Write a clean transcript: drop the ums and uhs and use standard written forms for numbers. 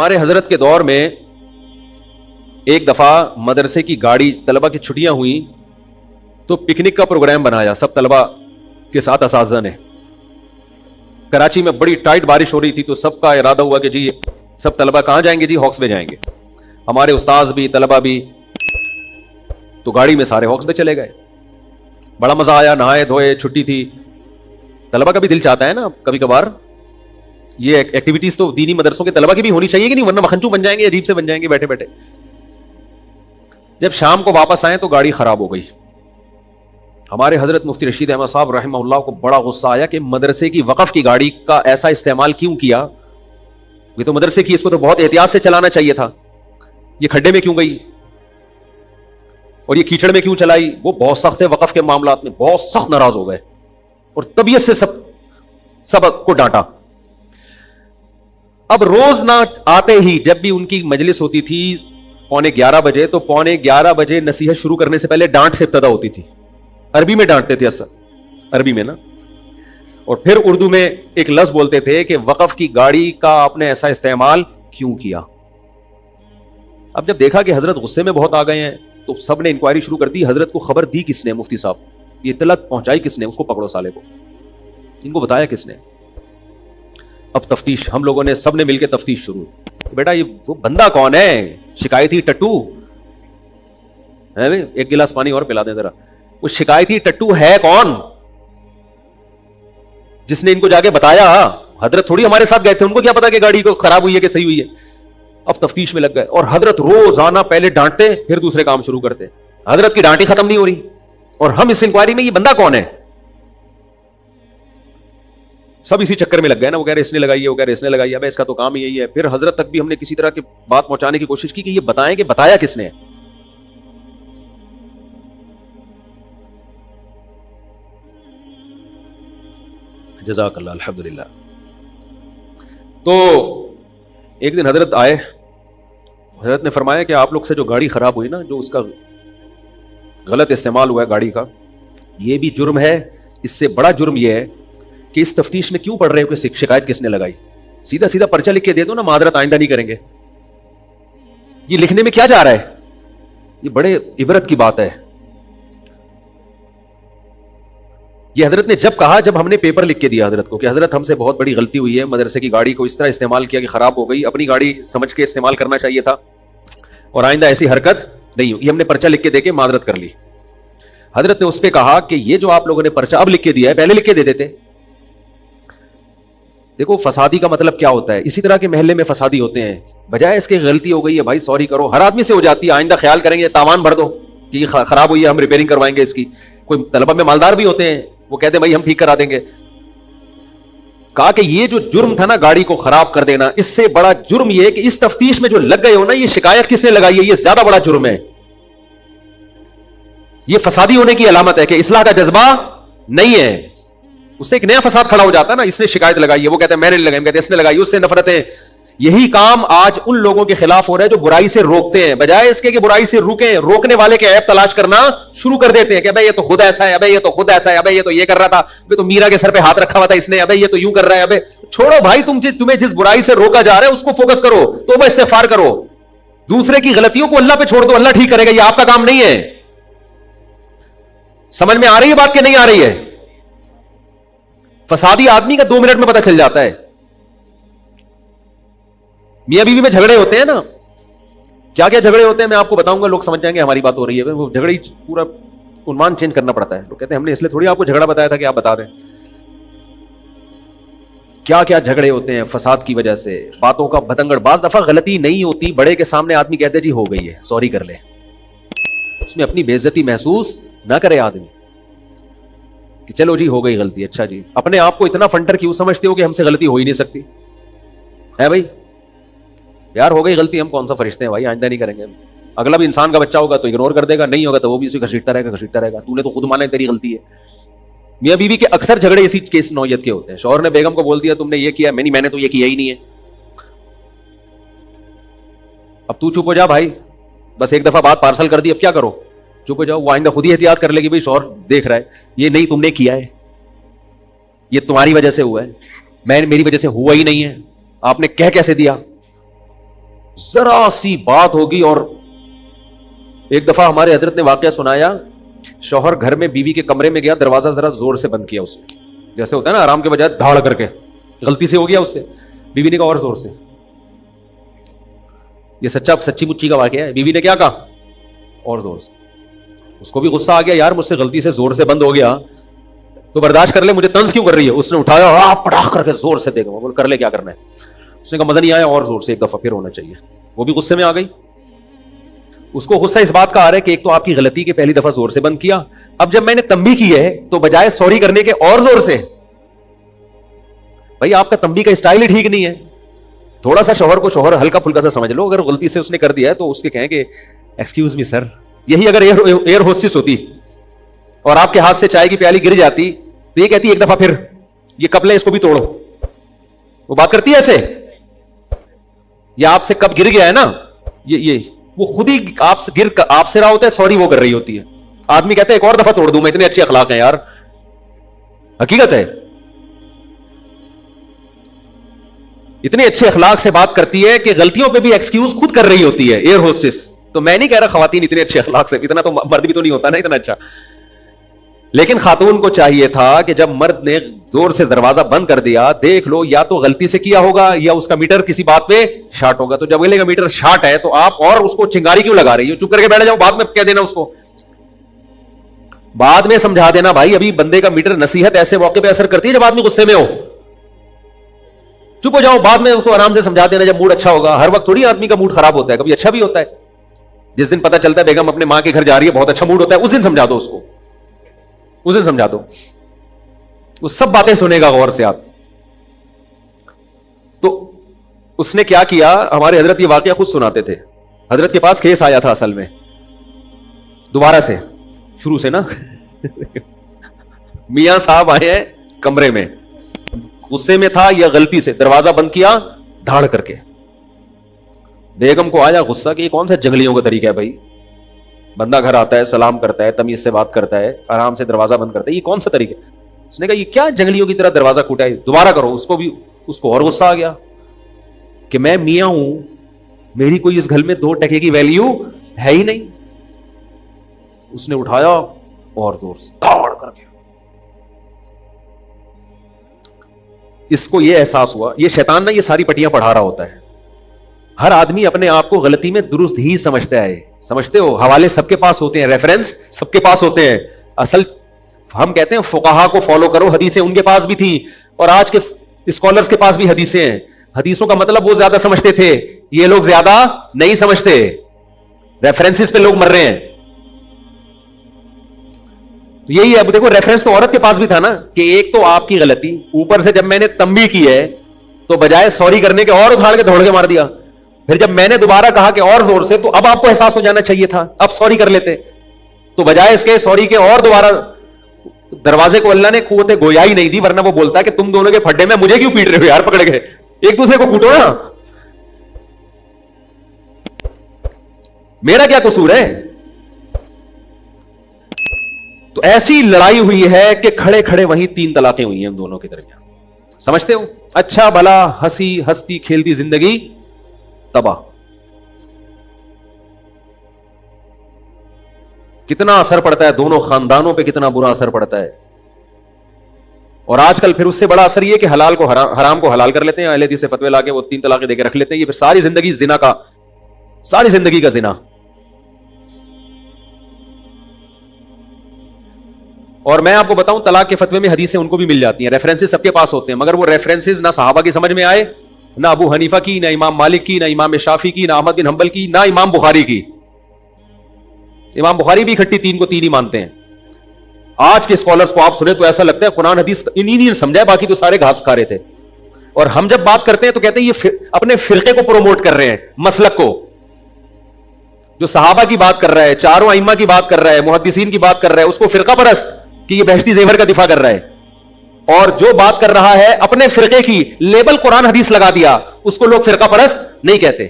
ہمارے حضرت کے دور میں ایک دفعہ مدرسے کی گاڑی، طلبہ کی چھٹیاں ہوئیں تو پکنک کا پروگرام بنایا سب طلبہ کے ساتھ اساتذہ نے. کراچی میں بڑی ٹائٹ بارش ہو رہی تھی تو سب کا ارادہ ہوا کہ جی سب طلبہ کہاں جائیں گے؟ جی ہاکس بے جائیں گے. ہمارے استاذ بھی طلبہ بھی. تو گاڑی میں سارے ہاکس بے چلے گئے. بڑا مزہ آیا، نہائے دھوئے، چھٹی تھی. طلبہ کا بھی دل چاہتا ہے نا کبھی کبھار یہ ایکٹیویٹیز تو دینی مدرسوں کے طلبہ کی بھی ہونی چاہیے کہ نہیں، ورنہ مکھنچو بن جائیں گے، عجیب سے بن جائیں گے بیٹھے بیٹھے. جب شام کو واپس آئے تو گاڑی خراب ہو گئی. ہمارے حضرت مفتی رشید احمد صاحب رحمہ اللہ کو بڑا غصہ آیا کہ مدرسے کی وقف کی گاڑی کا ایسا استعمال کیوں کیا؟ یہ تو مدرسے کی، اس کو تو بہت احتیاط سے چلانا چاہیے تھا. یہ کھڈے میں کیوں گئی اور یہ کیچڑ میں کیوں چلائی؟ وہ بہت سخت ہے وقف کے معاملات میں، بہت سخت ناراض ہو گئے اور طبیعت سے سب کو ڈانٹا. اب روز نہ آتے ہی جب بھی ان کی مجلس ہوتی تھی 11:15 بجے، تو 11:15 بجے نصیحت شروع کرنے سے پہلے ڈانٹ سے ابتدا ہوتی تھی. عربی میں ڈانٹتے تھے اصل عربی میں نا، اور پھر اردو میں ایک لفظ بولتے تھے کہ وقف کی گاڑی کا آپ نے ایسا استعمال کیوں کیا. اب جب دیکھا کہ حضرت غصے میں بہت آ گئے ہیں تو سب نے انکوائری شروع کر دی. حضرت کو خبر دی کس نے؟ مفتی صاحب. یہ اطلاع پہنچائی کس نے؟ اس کو پکڑو سالے کو. ان کو بتایا کس نے؟ اب تفتیش، ہم لوگوں نے سب نے مل کے تفتیش شروع. بیٹا یہ وہ بندہ کون ہے؟ شکایتی ٹٹو ہے؟ ایک گلاس پانی اور پلا دیں ذرا. وہ شکایتی ٹٹو ہے کون جس نے ان کو جا کے بتایا؟ حضرت تھوڑی ہمارے ساتھ گئے تھے، ان کو کیا پتا کہ گاڑی کو خراب ہوئی ہے کہ صحیح ہوئی ہے. اب تفتیش میں لگ گئے اور حضرت روزانہ پہلے ڈانٹتے پھر دوسرے کام شروع کرتے. حضرت کی ڈانٹی ختم نہیں ہو رہی اور ہم اس انکوائری میں یہ بندہ کون ہے. سب اسی چکر میں لگ گئے نا. وہ کہہ رہے اس نے لگائی ہے، وہ کہہ رہے اس نے لگائی ہے. اب اس کا تو کام ہی یہی ہے. پھر حضرت تک بھی ہم نے کسی طرح کی بات پہنچانے کی کوشش کی کہ یہ بتائیں کہ بتایا کس نے. جزاک اللہ. الحمدللہ. تو ایک دن حضرت آئے. حضرت نے فرمایا کہ آپ لوگ سے جو گاڑی خراب ہوئی نا، جو اس کا غلط استعمال ہوا ہے گاڑی کا، یہ بھی جرم ہے. اس سے بڑا جرم یہ ہے کہ اس تفتیش میں کیوں پڑھ رہے ہو کہ شکایت کس نے لگائی؟ سیدھا سیدھا پرچہ لکھ کے دے دو نا، معذرت آئندہ نہیں کریں گے. یہ لکھنے میں کیا جا رہا ہے؟ یہ بڑے عبرت کی بات ہے. یہ حضرت نے جب کہا، جب ہم نے پیپر لکھ کے دیا حضرت کو کہ حضرت ہم سے بہت بڑی غلطی ہوئی ہے، مدرسے کی گاڑی کو اس طرح استعمال کیا کہ خراب ہو گئی، اپنی گاڑی سمجھ کے استعمال کرنا چاہیے تھا اور آئندہ ایسی حرکت نہیں ہوئی. ہم نے پرچہ لکھ کے دے کے معذرت کر لی. حضرت نے اس پہ کہا کہ یہ جو آپ لوگوں نے پرچہ اب لکھ کے دیا ہے، پہلے لکھ کے دے دیتے. دیکھو فسادی کا مطلب کیا ہوتا ہے. اسی طرح کے محلے میں فسادی ہوتے ہیں، بجائے اس کی غلطی ہو گئی ہے بھائی سوری کرو. ہر آدمی سے ہو جاتی ہے، آئندہ خیال کریں گے، تاوان بھر دو کہ یہ خراب ہوئی ہے، ہم ریپیئرنگ کروائیں گے اس کی. کوئی طلبہ میں مالدار بھی ہوتے ہیں، وہ کہتے ہیں بھائی ہم ٹھیک کرا دیں گے. کہا کہ یہ جو جرم تھا نا گاڑی کو خراب کر دینا، اس سے بڑا جرم یہ ہے کہ اس تفتیش میں جو لگ گئے ہو نا، یہ شکایت کس نے لگائی ہے، یہ زیادہ بڑا جرم ہے. یہ فسادی ہونے کی علامت ہے کہ اصلاح کا جذبہ نہیں ہے. اس سے ایک نیا فساد کھڑا ہو جاتا ہے نا. اس نے شکایت لگائی ہے، وہ کہتے ہیں میں نے لگائی، کہتے ہیں اس نے لگائی، اس سے نفرتیں. یہی کام آج ان لوگوں کے خلاف ہو رہا ہے جو برائی سے روکتے ہیں. بجائے اس کے کہ برائی سے روکیں، روکنے والے کے عیب تلاش کرنا شروع کر دیتے ہیں کہ ابے یہ تو خود ایسا ہے، ابے یہ تو خود ایسا ہے، ابے یہ تو یہ کر رہا تھا، ابے تو میرا کے سر پہ ہاتھ رکھا ہوا تھا اس نے، ابے یہ تو یوں کر رہا ہے. ابے چھوڑو بھائی، تمہیں جس برائی سے روکا جا رہا ہے اس کو فوکس کرو، توبہ استغفار کرو. دوسرے کی غلطیوں کو اللہ پہ چھوڑ دو، اللہ ٹھیک کرے گا. یہ آپ کا کام نہیں ہے. سمجھ میں آ رہی ہے بات کہ نہیں آ رہی ہے؟ فسادی آدمی کا 2 منٹ میں پتہ چل جاتا ہے. میاں بیوی میں جھگڑے ہوتے ہیں نا، کیا کیا جھگڑے ہوتے ہیں میں آپ کو بتاؤں گا، لوگ سمجھ جائیں گے ہماری بات ہو رہی ہے. وہ جھگڑے پورا عنوان چینج کرنا پڑتا ہے. لوگ کہتے ہیں ہم نے اس لیے تھوڑی آپ کو جھگڑا بتایا تھا کہ آپ بتا دیں. کیا کیا جھگڑے ہوتے ہیں فساد کی وجہ سے، باتوں کا بتنگڑ. بعض دفعہ غلطی نہیں ہوتی، بڑے کے سامنے آدمی کہتے جی ہو گئی ہے، سوری کر لے. اس میں اپنی بے عزتی محسوس نہ کرے آدمی کہ چلو جی ہو گئی غلطی. اچھا جی، اپنے آپ کو اتنا فنٹر کیوں سمجھتے ہو کہ ہم سے غلطی ہو ہی نہیں سکتی ہے بھائی؟ یار ہو گئی غلطی، ہم کون سا فرشتے ہیں بھائی، آئندہ نہیں کریں گے. اگلا بھی انسان کا بچہ ہوگا تو اگنور کر دے گا، نہیں ہوگا تو وہ بھی اسے گھسیٹتا رہے گا. تو نے تو خود مانا تیری غلطی ہے. میاں بیوی کے اکثر جھگڑے اسی کیس نوعیت کے ہوتے ہیں. شوہر نے بیگم کو بول دیا تم نے یہ کیا، میں نے تو یہ کیا ہی نہیں ہے. اب تو چپ ہو جا بھائی، بس ایک دفعہ بات پارسل کر دی، اب کیا کرو؟ چپ ہو جاؤ. وہ آئندہ خود ہی احتیاط کر لے گی بھائی شوہر دیکھ رہا ہے، یہ نہیں تم نے کیا ہے، یہ تمہاری وجہ سے ہوا ہے، میری وجہ سے ہوا ہی نہیں ہے، آپ نے کہہ کیسے دیا. ذرا سی بات ہوگی. اور ایک دفعہ ہمارے حضرت نے واقعہ سنایا, شوہر گھر میں بیوی کے کمرے میں گیا, دروازہ ذرا زور سے بند کیا اس نے, جیسے ہوتا ہے نا آرام کے بجائے دھاڑ کر کے, غلطی سے ہو گیا اس سے. بیوی نے کہا اور زور سے. یہ سچی مچی کا واقعہ ہے. بیوی نے کیا کہا؟ اور زور سے. اس کو بھی غصہ آ گیا, یار مجھ سے غلطی سے زور سے بند ہو گیا تو برداشت کر لے, مجھے طنز کیوں کر رہی ہے. اس نے اٹھایا, پٹاخ کر کے زور سے دیکھا, بول کر لے کیا کرنا ہے. اس نے کہا مزہ نہیں آیا, اور زور سے ایک دفعہ پھر ہونا چاہیے. وہ بھی غصے میں آ گئی. اس کو غصہ اس بات کا آ رہا ہے کہ ایک تو آپ کی غلطی کے پہلی دفعہ زور سے بند کیا, اب جب میں نے تنبیہ کی ہے تو بجائے سوری کرنے کے اور زور سے. بھائی آپ کا تنبیہ کا اسٹائل ہی ٹھیک نہیں ہے. تھوڑا سا شوہر کو شوہر ہلکا پھلکا سا سمجھ لو. اگر غلطی سے اس نے کر دیا ہے تو اس کے کہیں کہ ایکسکیوز می سر. یہی اگر ایئر ہوسٹس ہوتی اور آپ کے ہاتھ سے چائے کی پیالی گر جاتی تو یہ کہتی ایک دفعہ پھر, یہ کپ لیں اس کو بھی توڑو. وہ بات کرتی ہے ایسے, یا آپ سے کب گر گیا ہے نا, یہ وہ خود ہی آپ سے رہا ہوتا ہے, سوری وہ کر رہی ہوتی ہے. آدمی کہتا ہے ایک اور دفعہ توڑ دوں میں, اتنے اچھے اخلاق ہیں یار. حقیقت ہے, اتنے اچھے اخلاق سے بات کرتی ہے کہ غلطیوں پہ بھی ایکسکیوز خود کر رہی ہوتی ہے ایئر ہوسٹس. تو میں نہیں کہہ رہا خواتین اتنے اچھے اخلاق سے, اتنا تو مرد بھی تو نہیں ہوتا نا اتنا اچھا. لیکن خاتون کو چاہیے تھا کہ جب مرد نے زور سے دروازہ بند کر دیا, دیکھ لو یا تو غلطی سے کیا ہوگا یا اس کا میٹر کسی بات پہ شارٹ ہوگا. تو جب اگلے کا میٹر شارٹ ہے تو آپ اور اس کو چنگاری کیوں لگا رہی ہو؟ چپ کر کے بیٹھ جاؤ, بعد میں کہہ دینا اس کو, بعد میں سمجھا دینا. بھائی ابھی بندے کا میٹر, نصیحت ایسے موقع پہ اثر کرتی ہے جب آدمی غصے میں ہو. چپ ہو جاؤ, بعد میں اس کو آرام سے سمجھا دینا جب موڈ اچھا ہوگا. ہر وقت تھوڑی آدمی کا موڈ خراب ہوتا ہے, کبھی اچھا بھی ہوتا ہے. جس دن پتہ چلتا ہے بیگم اپنے ماں کے گھر جا رہی ہے, بہت اچھا موڈ ہوتا ہے, اس دن سمجھا دو اس کو, اس دن سمجھا دو. وہ سب باتیں سنے گا غور سے آپ. تو اس نے کیا کیا, ہمارے حضرت یہ واقعہ خود سناتے تھے. حضرت کے پاس کیس آیا تھا اصل میں, دوبارہ سے شروع سے نا. میاں صاحب آئے ہیں کمرے میں, غصے میں تھا یا غلطی سے دروازہ بند کیا دھاڑ کر کے. بیگم کو آیا غصہ کہ یہ کون سا جنگلیوں کا طریقہ ہے بھائی, بندہ گھر آتا ہے, سلام کرتا ہے, تمیز سے بات کرتا ہے, آرام سے دروازہ بند کرتا ہے, یہ کون سا طریقہ ہے؟ اس نے کہا یہ کیا جنگلیوں کی طرح دروازہ کھوٹا ہے, دوبارہ کرو. اس کو اور غصہ آ گیا کہ میں میاں ہوں, میری کوئی اس گھر میں 2 ٹکے کی ویلیو ہے ہی نہیں. اس نے اٹھایا اور زور سے دھاڑ کر کے. اس کو یہ احساس ہوا, یہ شیطان نا یہ ساری پٹیاں پڑھا رہا ہوتا ہے. ہر آدمی اپنے آپ کو غلطی میں درست ہی سمجھتا ہے. سمجھتے ہو, حوالے سب کے پاس ہوتے ہیں, ریفرنس سب کے پاس ہوتے ہیں. اصل ہم کہتے ہیں فقہا کو فالو کرو, حدیثیں ان کے پاس بھی تھیں اور آج کے اسکالرز کے پاس بھی حدیثیں ہیں. حدیثوں کا مطلب وہ زیادہ سمجھتے تھے, یہ لوگ زیادہ نہیں سمجھتے. ریفرنسز پہ لوگ مر رہے ہیں. تو یہی ہے. اب دیکھو ریفرنس تو عورت کے پاس بھی تھا نا, کہ ایک تو آپ کی غلطی, اوپر سے جب میں نے تنبیہ کی ہے تو بجائے سوری کرنے کے اور اٹھاڑ کے دوڑ کے مار دیا. پھر جب میں نے دوبارہ کہا کہ اور زور سے, تو اب آپ کو احساس ہو جانا چاہیے تھا, اب سوری کر لیتے. تو بجائے اس کے سوری کے اور دوبارہ, دروازے کو اللہ نے قوت گویائی نہیں دی, ورنہ وہ بولتا ہے کہ تم دونوں کے پھڈے میں مجھے کیوں پیٹ رہے ہو یار, پکڑ کے ایک دوسرے کو کوٹو نا, میرا کیا قصور ہے. تو ایسی لڑائی ہوئی ہے کہ کھڑے کھڑے وہیں 3 طلاقیں ہوئی ہیں ان دونوں کے درمیان. سمجھتے ہو, اچھا بھلا ہنستی کھیلتی زندگی تباہ. کتنا اثر پڑتا ہے دونوں خاندانوں پہ, کتنا برا اثر پڑتا ہے. اور آج کل پھر اس سے بڑا اثر یہ کہ حلال کو حرام کو حلال کر لیتے ہیں, اہل حدیث سے فتوے لا کے وہ 3 طلاقیں دے کے رکھ لیتے ہیں. یہ پھر ساری زندگی زنا کا, ساری زندگی کا زنا. اور میں آپ کو بتاؤں, طلاق کے فتوے میں حدیثیں ان کو بھی مل جاتی ہیں, ریفرنسز سب کے پاس ہوتے ہیں, مگر وہ ریفرنسز نہ صحابہ کی سمجھ میں آئے, نہ ابو حنیفہ کی, نہ امام مالک کی, نہ امام شافعی کی, نہ احمد بن حنبل کی, نہ امام بخاری کی. امام بخاری بھی اکٹھی 3 کو 3 ہی مانتے ہیں. آج کے اسکالرز کو آپ سنیں تو ایسا لگتا ہے قرآن حدیث انہی نے سمجھا, باقی تو سارے گھاس کھا رہے تھے. اور ہم جب بات کرتے ہیں تو کہتے ہیں یہ اپنے فرقے کو پروموٹ کر رہے ہیں, مسلک کو. جو صحابہ کی بات کر رہا ہے, چاروں ائمہ کی بات کر رہا ہے, محدثین کی بات کر رہا ہے, اس کو فرقہ پرست کہ یہ بہشتی زیور کا دفاع کر رہا ہے. اور جو بات کر رہا ہے اپنے فرقے کی, لیبل قرآن حدیث لگا دیا, اس کو لوگ فرقہ پرست نہیں کہتے.